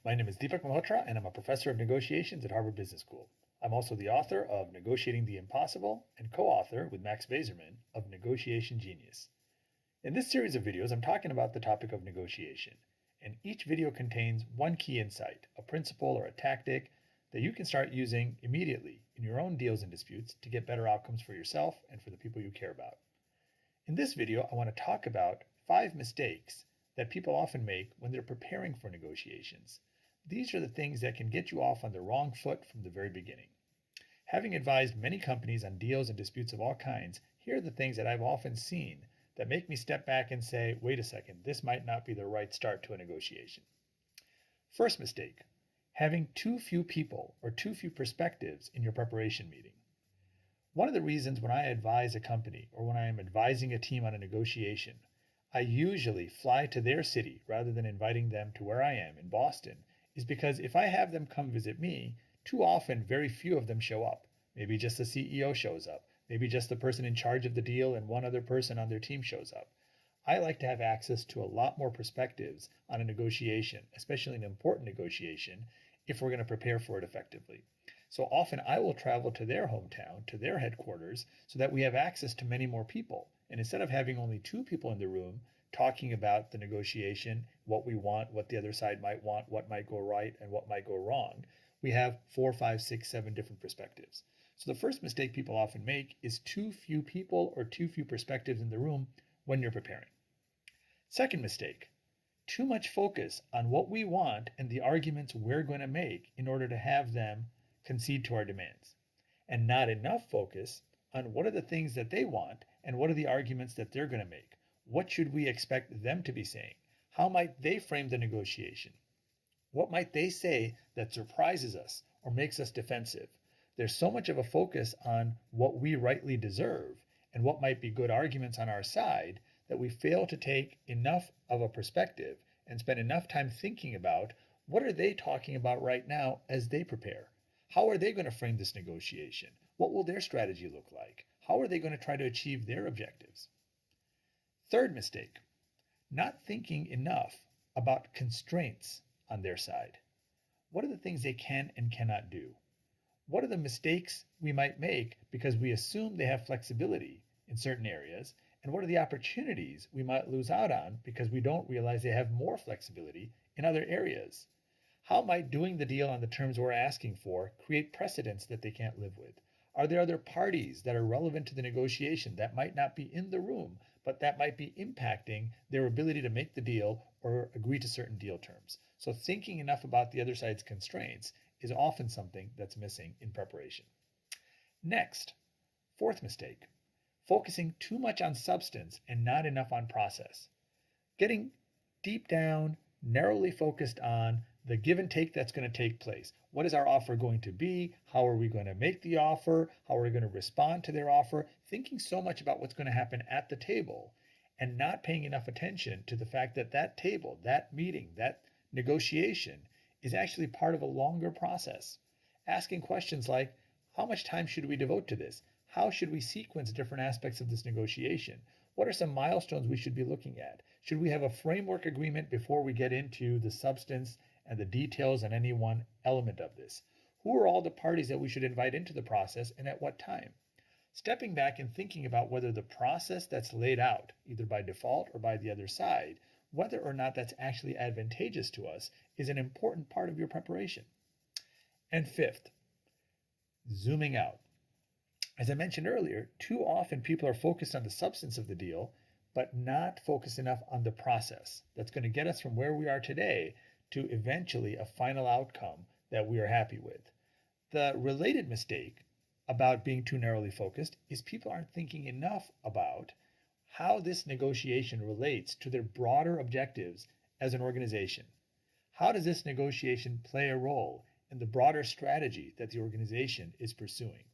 My name is Deepak Malhotra, and I'm a professor of negotiations at Harvard Business School. I'm also the author of Negotiating the Impossible and co-author with Max Bazerman of Negotiation Genius. In this series of videos, I'm talking about the topic of negotiation, and each video contains one key insight, a principle or a tactic that you can start using immediately in your own deals and disputes to get better outcomes for yourself and for the people you care about. In this video, I want to talk about 5 mistakes that people often make when they're preparing for negotiations. These are the things that can get you off on the wrong foot from the very beginning. Having advised many companies on deals and disputes of all kinds, here are the things that I've often seen that make me step back and say, wait a second, this might not be the right start to a negotiation. First mistake, having too few people or too few perspectives in your preparation meeting. One of the reasons when I advise a company or when I am advising a team on a negotiation, I usually fly to their city rather than inviting them to where I am in Boston, is because if I have them come visit me, too often very few of them show up. Maybe just the CEO shows up. Maybe just the person in charge of the deal and one other person on their team shows up. I like to have access to a lot more perspectives on a negotiation, especially an important negotiation, if we're going to prepare for it effectively. So often I will travel to their hometown, to their headquarters, so that we have access to many more people. And instead of having only 2 people in the room talking about the negotiation, what we want, what the other side might want, what might go right, and what might go wrong, we have 4, 5, 6, 7 different perspectives. So the first mistake people often make is too few people or too few perspectives in the room when you're preparing. Second mistake, too much focus on what we want and the arguments we're going to make in order to have them concede to our demands, and not enough focus on what are the things that they want and what are the arguments that they're going to make. What should we expect them to be saying? How might they frame the negotiation? What might they say that surprises us or makes us defensive? There's so much of a focus on what we rightly deserve and what might be good arguments on our side that we fail to take enough of a perspective and spend enough time thinking about what are they talking about right now as they prepare? How are they going to frame this negotiation? What will their strategy look like? How are they going to try to achieve their objectives? Third mistake, not thinking enough about constraints on their side. What are the things they can and cannot do? What are the mistakes we might make because we assume they have flexibility in certain areas? And what are the opportunities we might lose out on because we don't realize they have more flexibility in other areas? How might doing the deal on the terms we're asking for create precedents that they can't live with? Are there other parties that are relevant to the negotiation that might not be in the room, but that might be impacting their ability to make the deal or agree to certain deal terms? So thinking enough about the other side's constraints is often something that's missing in preparation. Next, fourth mistake, focusing too much on substance and not enough on process. Getting deep down, narrowly focused on the give and take that's going to take place. What is our offer going to be? How are we going to make the offer? How are we going to respond to their offer? Thinking so much about what's going to happen at the table and not paying enough attention to the fact that that table, that meeting, that negotiation is actually part of a longer process. Asking questions like, how much time should we devote to this? How should we sequence different aspects of this negotiation? What are some milestones we should be looking at? Should we have a framework agreement before we get into the substance and the details on any one element of this? Who are all the parties that we should invite into the process and at what time? Stepping back and thinking about whether the process that's laid out, either by default or by the other side, whether or not that's actually advantageous to us is an important part of your preparation. And fifth, zooming out. As I mentioned earlier, too often people are focused on the substance of the deal, but not focused enough on the process that's going to get us from where we are today to eventually a final outcome that we are happy with. The related mistake about being too narrowly focused is people aren't thinking enough about how this negotiation relates to their broader objectives as an organization. How does this negotiation play a role in the broader strategy that the organization is pursuing?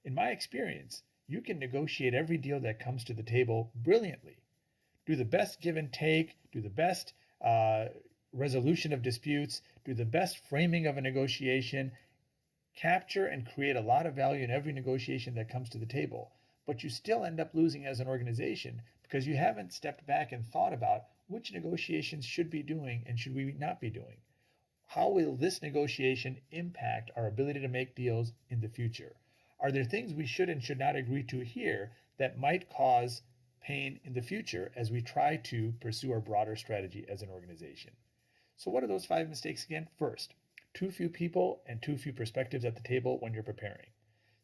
In my experience, you can negotiate every deal that comes to the table brilliantly. Do the best give and take, do the best resolution of disputes, do the best framing of a negotiation, capture and create a lot of value in every negotiation that comes to the table, but you still end up losing as an organization because you haven't stepped back and thought about which negotiations should be doing and should we not be doing. How will this negotiation impact our ability to make deals in the future? Are there things we should and should not agree to here that might cause pain in the future as we try to pursue our broader strategy as an organization? So what are those 5 mistakes again? First, too few people and too few perspectives at the table when you're preparing.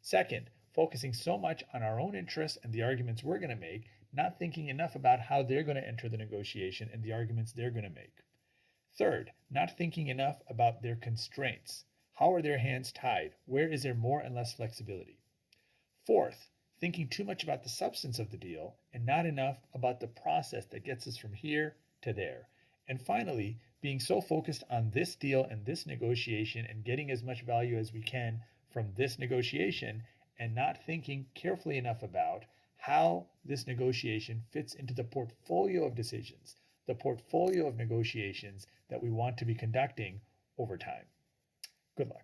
Second, focusing so much on our own interests and the arguments we're going to make, not thinking enough about how they're going to enter the negotiation and the arguments they're going to make. Third, not thinking enough about their constraints. How are their hands tied? Where is there more and less flexibility? Fourth, thinking too much about the substance of the deal and not enough about the process that gets us from here to there. And finally, being so focused on this deal and this negotiation and getting as much value as we can from this negotiation and not thinking carefully enough about how this negotiation fits into the portfolio of decisions, the portfolio of negotiations that we want to be conducting over time. Good luck.